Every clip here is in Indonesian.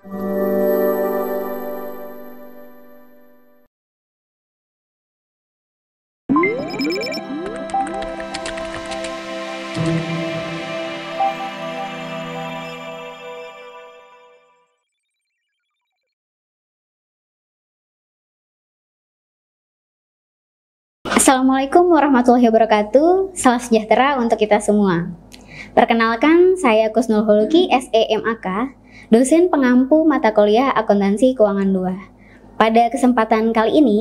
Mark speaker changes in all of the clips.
Speaker 1: Assalamualaikum warahmatullahi wabarakatuh. Salam sejahtera untuk kita semua. Perkenalkan, saya Kusnul Huluki, SEMAK, dosen pengampu mata kuliah Akuntansi Keuangan 2. Pada kesempatan kali ini,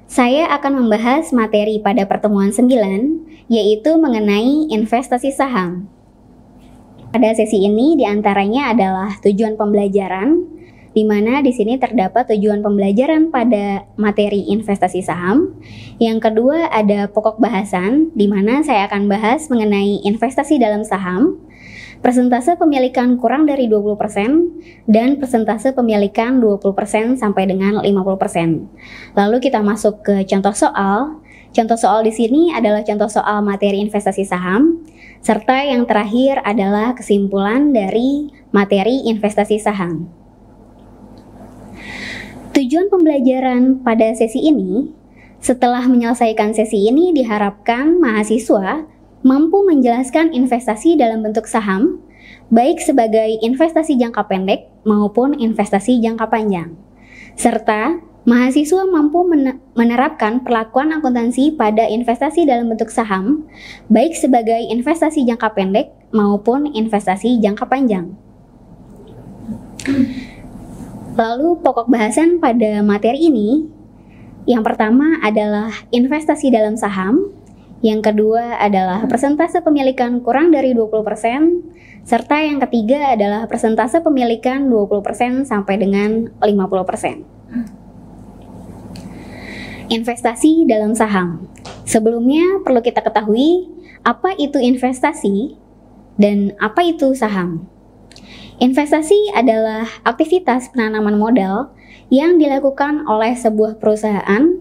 Speaker 1: saya akan membahas materi pada pertemuan 9, yaitu mengenai investasi saham. Pada sesi ini diantaranya adalah tujuan pembelajaran, di mana di sini terdapat tujuan pembelajaran pada materi investasi saham. Yang kedua ada pokok bahasan, di mana saya akan bahas mengenai investasi dalam saham, persentase pemilikan kurang dari 20%, dan persentase pemilikan 20% sampai dengan 50%. Lalu kita masuk ke contoh soal. Contoh soal di sini adalah contoh soal materi investasi saham, serta yang terakhir adalah kesimpulan dari materi investasi saham. Tujuan pembelajaran pada sesi ini, setelah menyelesaikan sesi ini diharapkan mahasiswa mampu menjelaskan investasi dalam bentuk saham, baik sebagai investasi jangka pendek maupun investasi jangka panjang. Serta mahasiswa mampu menerapkan perlakuan akuntansi pada investasi dalam bentuk saham, baik sebagai investasi jangka pendek maupun investasi jangka panjang. Lalu pokok bahasan pada materi ini, yang pertama adalah investasi dalam saham, yang kedua adalah persentase pemilikan kurang dari 20%, serta yang ketiga adalah persentase pemilikan 20% sampai dengan 50%. Investasi dalam saham. Sebelumnya perlu kita ketahui apa itu investasi dan apa itu saham. Investasi adalah aktivitas penanaman modal yang dilakukan oleh sebuah perusahaan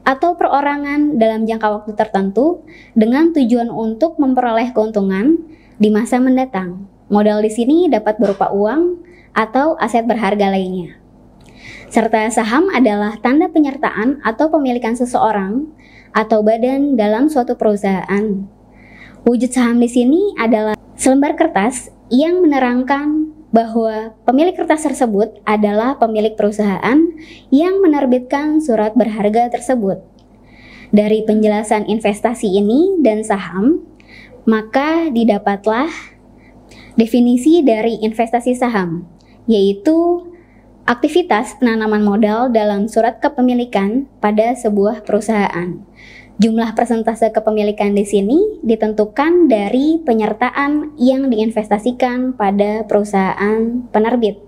Speaker 1: atau perorangan dalam jangka waktu tertentu dengan tujuan untuk memperoleh keuntungan di masa mendatang. Modal di sini dapat berupa uang atau aset berharga lainnya. Serta saham adalah tanda penyertaan atau pemilikan seseorang atau badan dalam suatu perusahaan. Wujud saham di sini adalah selembar kertas yang menerangkan bahwa pemilik kertas tersebut adalah pemilik perusahaan yang menerbitkan surat berharga tersebut. Dari penjelasan investasi ini dan saham, maka didapatlah definisi dari investasi saham, yaitu aktivitas penanaman modal dalam surat kepemilikan pada sebuah perusahaan. Jumlah persentase kepemilikan di sini ditentukan dari penyertaan yang diinvestasikan pada perusahaan penerbit.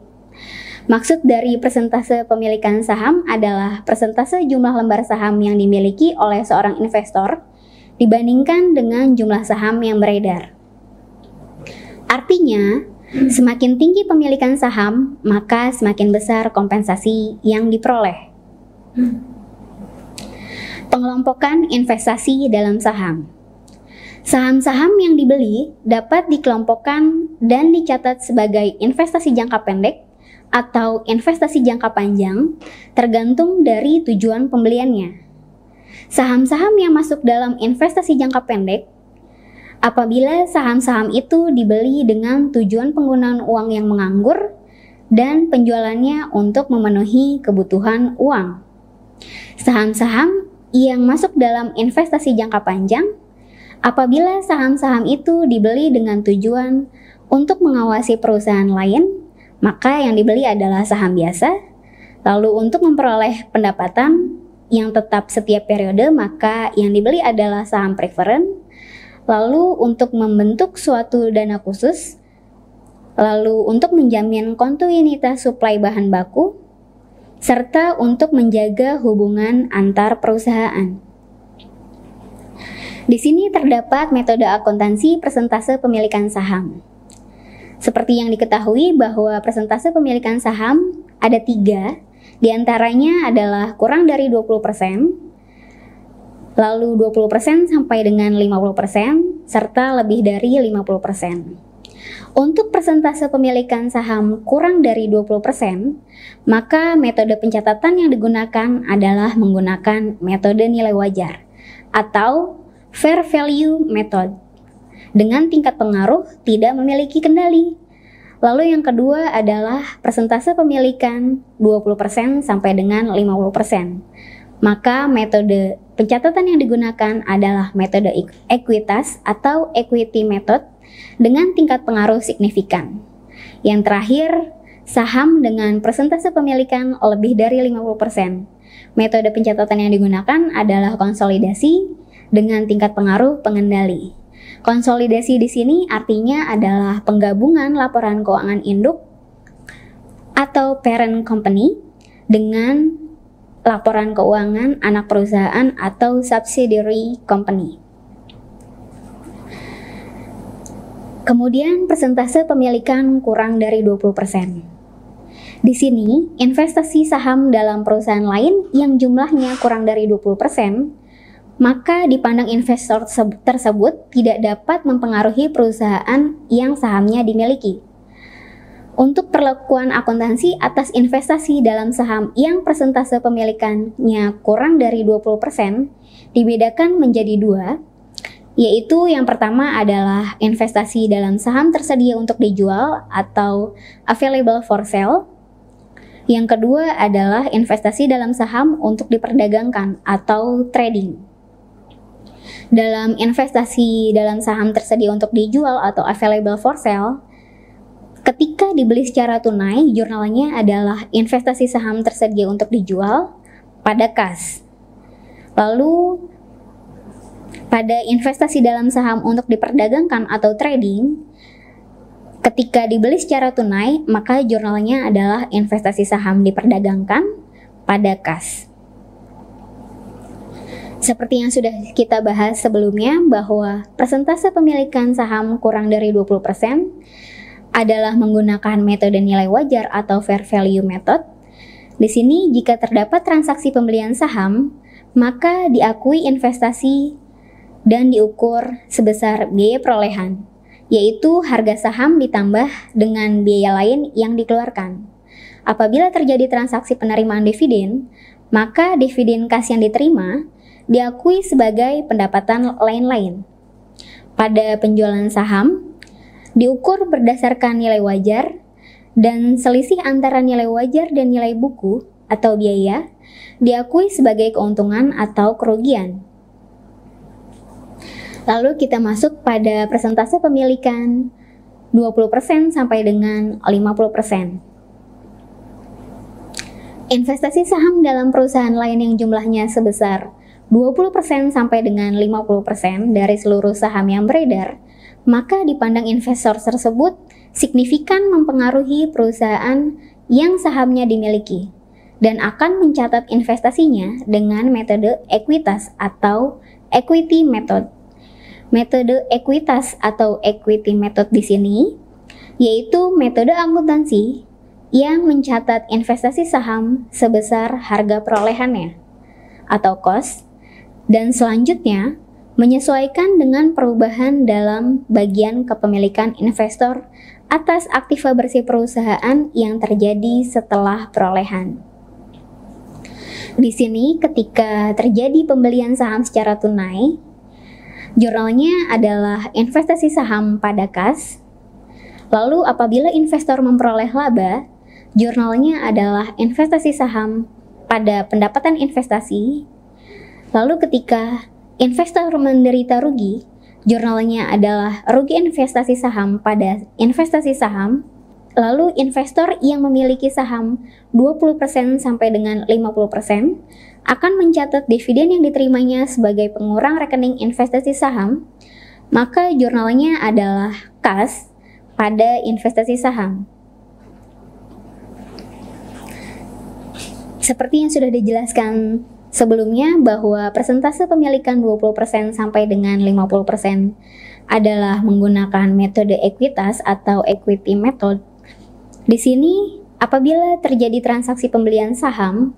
Speaker 1: Maksud dari persentase pemilikan saham adalah persentase jumlah lembar saham yang dimiliki oleh seorang investor dibandingkan dengan jumlah saham yang beredar. Artinya, semakin tinggi pemilikan saham, maka semakin besar kompensasi yang diperoleh. Pengelompokan investasi dalam saham. Saham-saham yang dibeli dapat dikelompokkan dan dicatat sebagai investasi jangka pendek atau investasi jangka panjang, tergantung dari tujuan pembeliannya. Saham-saham yang masuk dalam investasi jangka pendek, apabila saham-saham itu dibeli dengan tujuan penggunaan uang yang menganggur dan penjualannya untuk memenuhi kebutuhan uang. Saham-saham yang masuk dalam investasi jangka panjang, apabila saham-saham itu dibeli dengan tujuan untuk mengawasi perusahaan lain, maka yang dibeli adalah saham biasa. Lalu untuk memperoleh pendapatan yang tetap setiap periode, maka yang dibeli adalah saham preferen. Lalu untuk membentuk suatu dana khusus, lalu untuk menjamin kontinuitas suplai bahan baku, serta untuk menjaga hubungan antar perusahaan. Di sini terdapat metode akuntansi persentase pemilikan saham. Seperti yang diketahui bahwa persentase pemilikan saham ada 3, diantaranya adalah kurang dari 20%, lalu 20% sampai dengan 50%, serta lebih dari 50%. Untuk persentase pemilikan saham kurang dari 20%, maka metode pencatatan yang digunakan adalah menggunakan metode nilai wajar atau fair value method dengan tingkat pengaruh tidak memiliki kendali. Lalu yang kedua adalah persentase pemilikan 20% sampai dengan 50%. Maka metode pencatatan yang digunakan adalah metode ekuitas atau equity method dengan tingkat pengaruh signifikan. Yang terakhir, saham dengan persentase pemilikan lebih dari 50%. Metode pencatatan yang digunakan adalah konsolidasi dengan tingkat pengaruh pengendali. Konsolidasi di sini artinya adalah penggabungan laporan keuangan induk atau parent company dengan laporan keuangan anak perusahaan atau subsidiary company. Kemudian persentase pemilikan kurang dari 20%. Di sini, investasi saham dalam perusahaan lain yang jumlahnya kurang dari 20%, maka dipandang investor tersebut tidak dapat mempengaruhi perusahaan yang sahamnya dimiliki. Untuk perlakuan akuntansi atas investasi dalam saham yang persentase pemilikannya kurang dari 20% dibedakan menjadi dua, yaitu yang pertama adalah investasi dalam saham tersedia untuk dijual atau available for sale. Yang kedua adalah investasi dalam saham untuk diperdagangkan atau trading. Dalam investasi dalam saham tersedia untuk dijual atau available for sale, ketika dibeli secara tunai, jurnalnya adalah investasi saham tersedia untuk dijual pada kas. Lalu pada investasi dalam saham untuk diperdagangkan atau trading, ketika dibeli secara tunai, maka jurnalnya adalah investasi saham diperdagangkan pada kas. Seperti yang sudah kita bahas sebelumnya, bahwa persentase pemilikan saham kurang dari 20% adalah menggunakan metode nilai wajar atau fair value method. Di sini, jika terdapat transaksi pembelian saham, maka diakui investasi dan diukur sebesar biaya perolehan, yaitu harga saham ditambah dengan biaya lain yang dikeluarkan. Apabila terjadi transaksi penerimaan dividen, maka dividen kas yang diterima diakui sebagai pendapatan lain-lain. Pada penjualan saham, diukur berdasarkan nilai wajar, dan selisih antara nilai wajar dan nilai buku atau biaya diakui sebagai keuntungan atau kerugian. Lalu kita masuk pada persentase pemilikan 20% sampai dengan 50%. Investasi saham dalam perusahaan lain yang jumlahnya sebesar 20% sampai dengan 50% dari seluruh saham yang beredar, maka dipandang investor tersebut signifikan mempengaruhi perusahaan yang sahamnya dimiliki dan akan mencatat investasinya dengan metode ekuitas atau equity method. Metode ekuitas atau equity method di sini yaitu metode akuntansi yang mencatat investasi saham sebesar harga perolehannya atau cost, dan selanjutnya menyesuaikan dengan perubahan dalam bagian kepemilikan investor atas aktiva bersih perusahaan yang terjadi setelah perolehan. Di sini ketika terjadi pembelian saham secara tunai, jurnalnya adalah investasi saham pada kas. Lalu apabila investor memperoleh laba, jurnalnya adalah investasi saham pada pendapatan investasi. Lalu ketika investor menderita rugi, jurnalnya adalah rugi investasi saham pada investasi saham. Lalu investor yang memiliki saham 20% sampai dengan 50% akan mencatat dividen yang diterimanya sebagai pengurang rekening investasi saham, maka jurnalnya adalah kas pada investasi saham. Seperti yang sudah dijelaskan sebelumnya, bahwa persentase pemilikan 20% sampai dengan 50% adalah menggunakan metode ekuitas atau equity method. Di sini, apabila terjadi transaksi pembelian saham,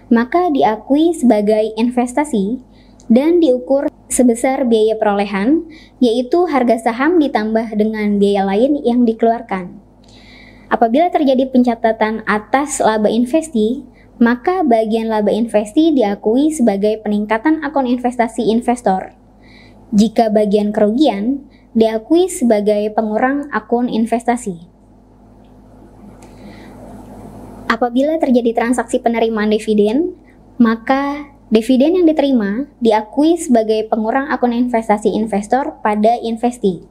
Speaker 1: maka diakui sebagai investasi dan diukur sebesar biaya perolehan, yaitu harga saham ditambah dengan biaya lain yang dikeluarkan. Apabila terjadi pencatatan atas laba investi, maka bagian laba investi diakui sebagai peningkatan akun investasi investor. Jika bagian kerugian, diakui sebagai pengurang akun investasi. Apabila terjadi transaksi penerimaan dividen, maka dividen yang diterima diakui sebagai pengurang akun investasi investor pada investi.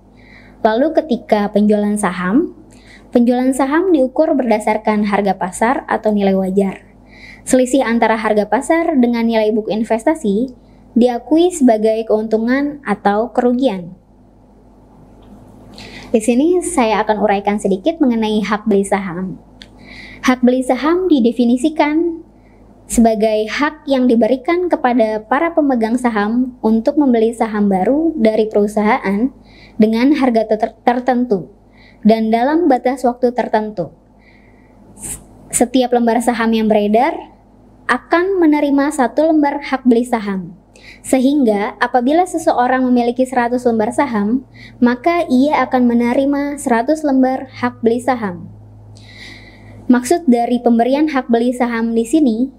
Speaker 1: Lalu ketika penjualan saham diukur berdasarkan harga pasar atau nilai wajar. Selisih antara harga pasar dengan nilai buku investasi diakui sebagai keuntungan atau kerugian. Di sini saya akan uraikan sedikit mengenai hak beli saham. Hak beli saham didefinisikan sebagai hak yang diberikan kepada para pemegang saham untuk membeli saham baru dari perusahaan dengan harga tertentu dan dalam batas waktu tertentu. Setiap lembar saham yang beredar akan menerima 1 lembar hak beli saham. Sehingga apabila seseorang memiliki 100 lembar saham, maka ia akan menerima 100 lembar hak beli saham. Maksud dari pemberian hak beli saham di sini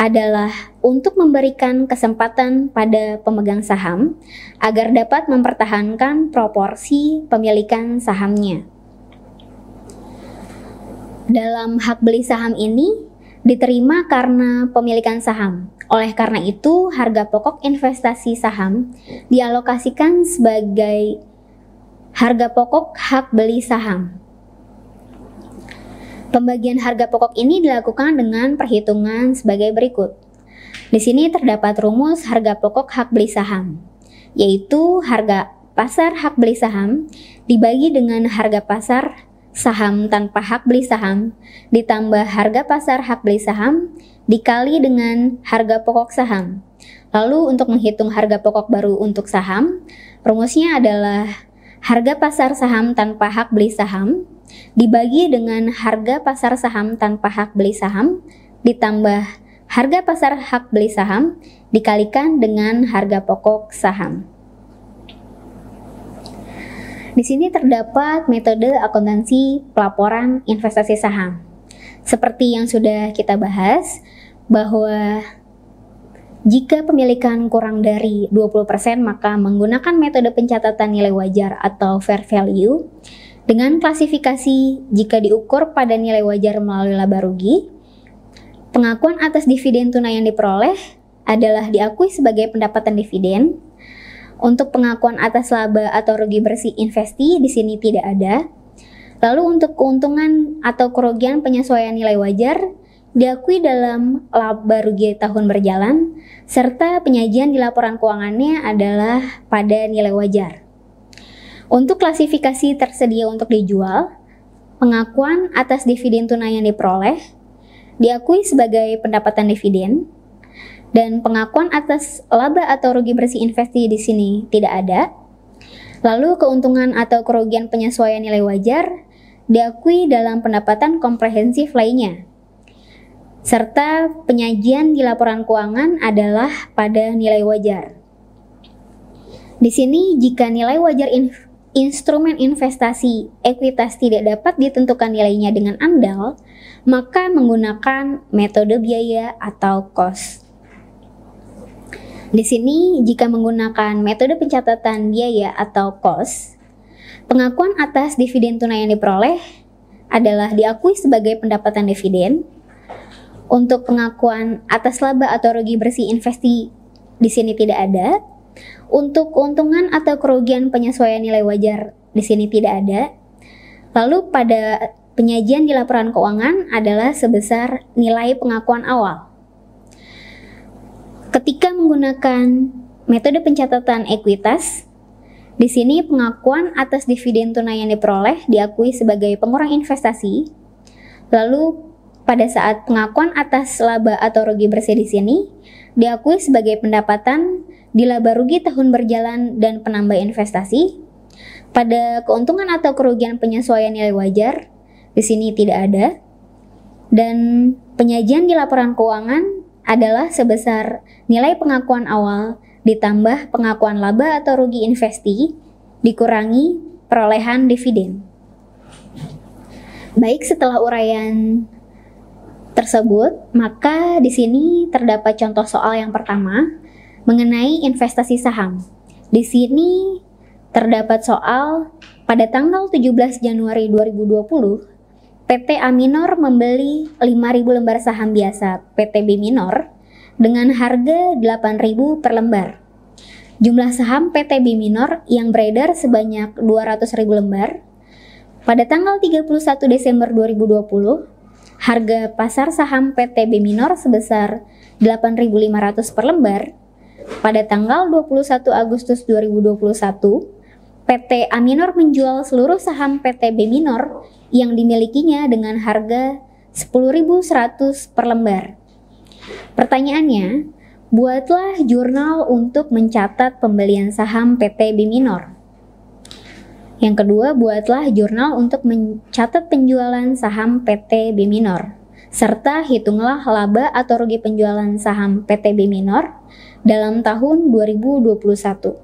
Speaker 1: adalah untuk memberikan kesempatan pada pemegang saham agar dapat mempertahankan proporsi pemilikan sahamnya. Dalam hak beli saham ini diterima karena pemilikan saham. Oleh karena itu, harga pokok investasi saham dialokasikan sebagai harga pokok hak beli saham. Pembagian harga pokok ini dilakukan dengan perhitungan sebagai berikut. Di sini terdapat rumus harga pokok hak beli saham, yaitu harga pasar hak beli saham dibagi dengan harga pasar saham tanpa hak beli saham ditambah harga pasar hak beli saham dikali dengan harga pokok saham. Lalu untuk menghitung harga pokok baru untuk saham, rumusnya adalah harga pasar saham tanpa hak beli saham dibagi dengan harga pasar saham tanpa hak beli saham ditambah harga pasar hak beli saham dikalikan dengan harga pokok saham. Di sini terdapat metode akuntansi pelaporan investasi saham. Seperti yang sudah kita bahas, bahwa jika pemilikan kurang dari 20% maka menggunakan metode pencatatan nilai wajar atau fair value. Dengan klasifikasi jika diukur pada nilai wajar melalui laba rugi, pengakuan atas dividen tunai yang diperoleh adalah diakui sebagai pendapatan dividen. Untuk pengakuan atas laba atau rugi bersih investi di sini tidak ada. Lalu untuk keuntungan atau kerugian penyesuaian nilai wajar diakui dalam laba rugi tahun berjalan, serta penyajian di laporan keuangannya adalah pada nilai wajar. Untuk klasifikasi tersedia untuk dijual, pengakuan atas dividen tunai yang diperoleh diakui sebagai pendapatan dividen, dan pengakuan atas laba atau rugi bersih investi di sini tidak ada. Lalu keuntungan atau kerugian penyesuaian nilai wajar diakui dalam pendapatan komprehensif lainnya, serta penyajian di laporan keuangan adalah pada nilai wajar. Di sini jika nilai wajar instrumen investasi ekuitas tidak dapat ditentukan nilainya dengan andal, maka menggunakan metode biaya atau cost. Di sini jika menggunakan metode pencatatan biaya atau cost, pengakuan atas dividen tunai yang diperoleh adalah diakui sebagai pendapatan dividen. Untuk pengakuan atas laba atau rugi bersih investi di sini tidak ada. Untuk keuntungan atau kerugian penyesuaian nilai wajar di sini tidak ada. Lalu pada penyajian di laporan keuangan adalah sebesar nilai pengakuan awal. Ketika menggunakan metode pencatatan ekuitas, di sini pengakuan atas dividen tunai yang diperoleh diakui sebagai pengurang investasi. Lalu pada saat pengakuan atas laba atau rugi bersih di sini diakui sebagai pendapatan di laba rugi tahun berjalan dan penambah investasi. Pada keuntungan atau kerugian penyesuaian nilai wajar di sini tidak ada. Dan penyajian di laporan keuangan adalah sebesar nilai pengakuan awal ditambah pengakuan laba atau rugi investi dikurangi perolehan dividen. Baik, setelah uraian tersebut, maka di sini terdapat contoh soal yang pertama mengenai investasi saham. Di sini terdapat soal pada tanggal 17 Januari 2020, PT A Minor membeli 5.000 lembar saham biasa PT B Minor dengan harga 8.000 per lembar. Jumlah saham PT B Minor yang beredar sebanyak 200.000 lembar. Pada tanggal 31 Desember 2020, harga pasar saham PT B Minor sebesar 8.500 per lembar. Pada tanggal 21 Agustus 2021, PT A Minor menjual seluruh saham PT B Minor yang dimilikinya dengan harga 10.100 per lembar. Pertanyaannya, buatlah jurnal untuk mencatat pembelian saham PT B Minor. Yang kedua, buatlah jurnal untuk mencatat penjualan saham PT B Minor, serta hitunglah laba atau rugi penjualan saham PT B Minor dalam tahun 2021.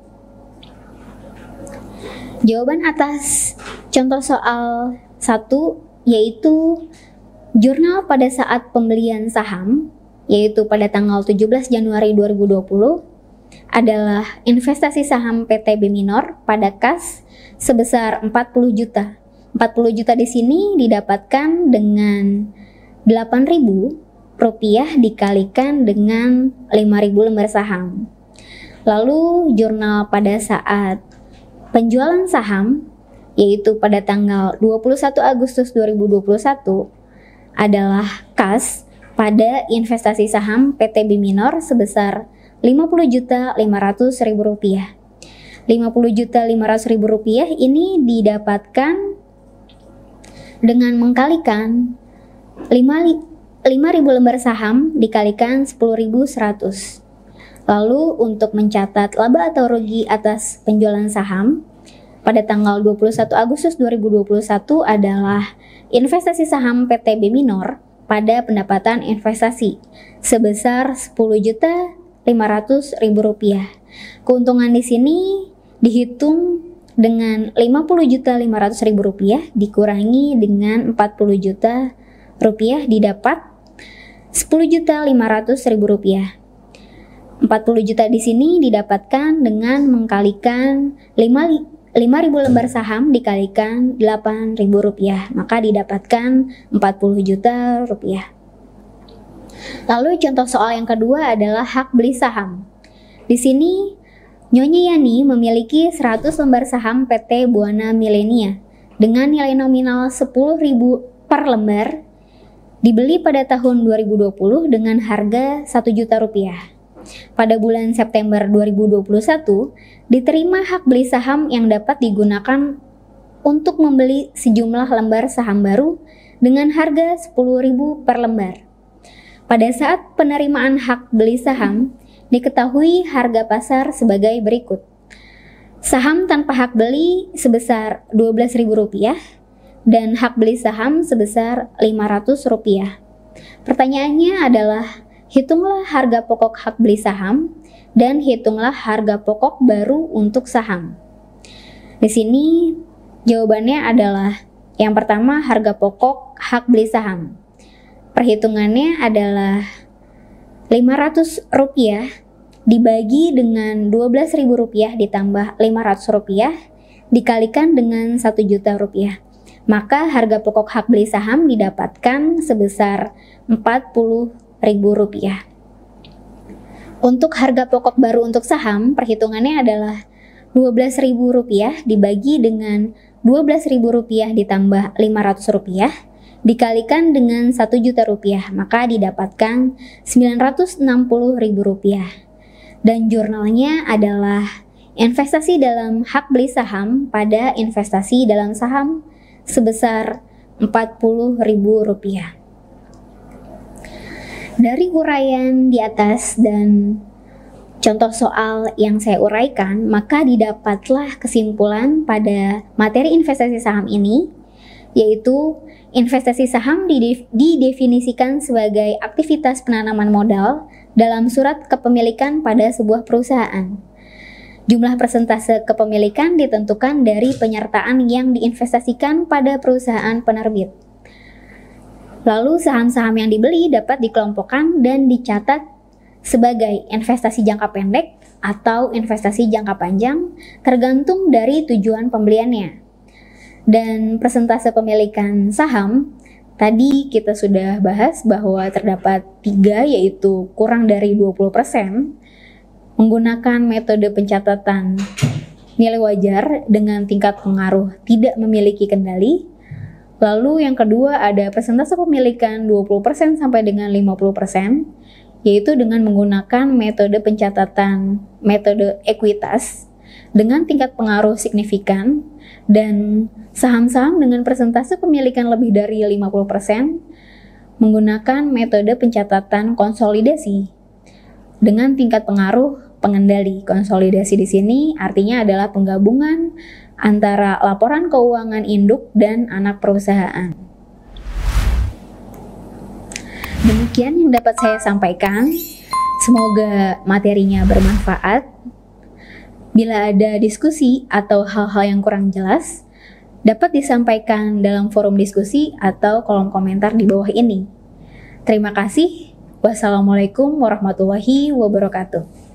Speaker 1: Jawaban atas contoh soal 1 yaitu jurnal pada saat pembelian saham, yaitu pada tanggal 17 Januari 2020, adalah investasi saham PT B Minor pada kas sebesar 40 juta. 40 juta di sini didapatkan dengan 8.000 rupiah dikalikan dengan 5.000 lembar saham. Lalu jurnal pada saat penjualan saham, yaitu pada tanggal 21 Agustus 2021, adalah kas pada investasi saham PT B Minor sebesar 50.500.000 rupiah. 50.500.000 rupiah ini didapatkan dengan mengkalikan 5.000 lembar saham dikalikan 10.100. Lalu untuk mencatat laba atau rugi atas penjualan saham pada tanggal 21 Agustus 2021 adalah investasi saham PT B Minor pada pendapatan investasi sebesar 10.500.000 rupiah. Keuntungan di sini dihitung dengan 50.500.000 rupiah dikurangi dengan 40 juta rupiah didapat 10.500.000 rupiah. 40 juta di sini didapatkan dengan mengkalikan 5.000 lembar saham dikalikan 8.000 rupiah, maka didapatkan 40 juta rupiah. Lalu contoh soal yang kedua adalah hak beli saham. Di sini Nyonya Yani memiliki 100 lembar saham PT Buana Millenia dengan nilai nominal 10.000 per lembar, dibeli pada tahun 2020 dengan harga 1 juta rupiah. Pada bulan September 2021, diterima hak beli saham yang dapat digunakan untuk membeli sejumlah lembar saham baru dengan harga 10.000 per lembar. Pada saat penerimaan hak beli saham, diketahui harga pasar sebagai berikut. Saham tanpa hak beli sebesar Rp12.000 dan hak beli saham sebesar Rp500. Pertanyaannya adalah, hitunglah harga pokok hak beli saham dan hitunglah harga pokok baru untuk saham. Di sini jawabannya adalah yang pertama, harga pokok hak beli saham. Perhitungannya adalah Rp500 dibagi dengan Rp12.000 ditambah Rp500 dikalikan dengan Rp1 juta. Maka harga pokok hak beli saham didapatkan sebesar Rp40.000. Untuk harga pokok baru untuk saham, perhitungannya adalah Rp12.000 dibagi dengan Rp12.000 ditambah Rp500 dikalikan dengan Rp1 juta, maka didapatkan Rp960.000. Dan jurnalnya adalah investasi dalam hak beli saham pada investasi dalam saham sebesar Rp40.000. Dari uraian di atas dan contoh soal yang saya uraikan, maka didapatlah kesimpulan pada materi investasi saham ini, yaitu investasi saham didefinisikan sebagai aktivitas penanaman modal dalam surat kepemilikan pada sebuah perusahaan. Jumlah persentase kepemilikan ditentukan dari penyertaan yang diinvestasikan pada perusahaan penerbit. Lalu saham-saham yang dibeli dapat dikelompokkan dan dicatat sebagai investasi jangka pendek atau investasi jangka panjang tergantung dari tujuan pembeliannya. Dan persentase pemilikan saham, tadi kita sudah bahas bahwa terdapat 3, yaitu kurang dari 20%, menggunakan metode pencatatan nilai wajar dengan tingkat pengaruh tidak memiliki kendali. Lalu yang kedua ada persentase pemilikan 20% sampai dengan 50%, yaitu dengan menggunakan metode pencatatan metode ekuitas dengan tingkat pengaruh signifikan, dan saham-saham dengan persentase pemilikan lebih dari 50% menggunakan metode pencatatan konsolidasi dengan tingkat pengaruh pengendali. Konsolidasi di sini artinya adalah penggabungan antara laporan keuangan induk dan anak perusahaan. Demikian yang dapat saya sampaikan. Semoga materinya bermanfaat. Bila ada diskusi atau hal-hal yang kurang jelas, dapat disampaikan dalam forum diskusi atau kolom komentar di bawah ini. Terima kasih. Wassalamualaikum warahmatullahi wabarakatuh.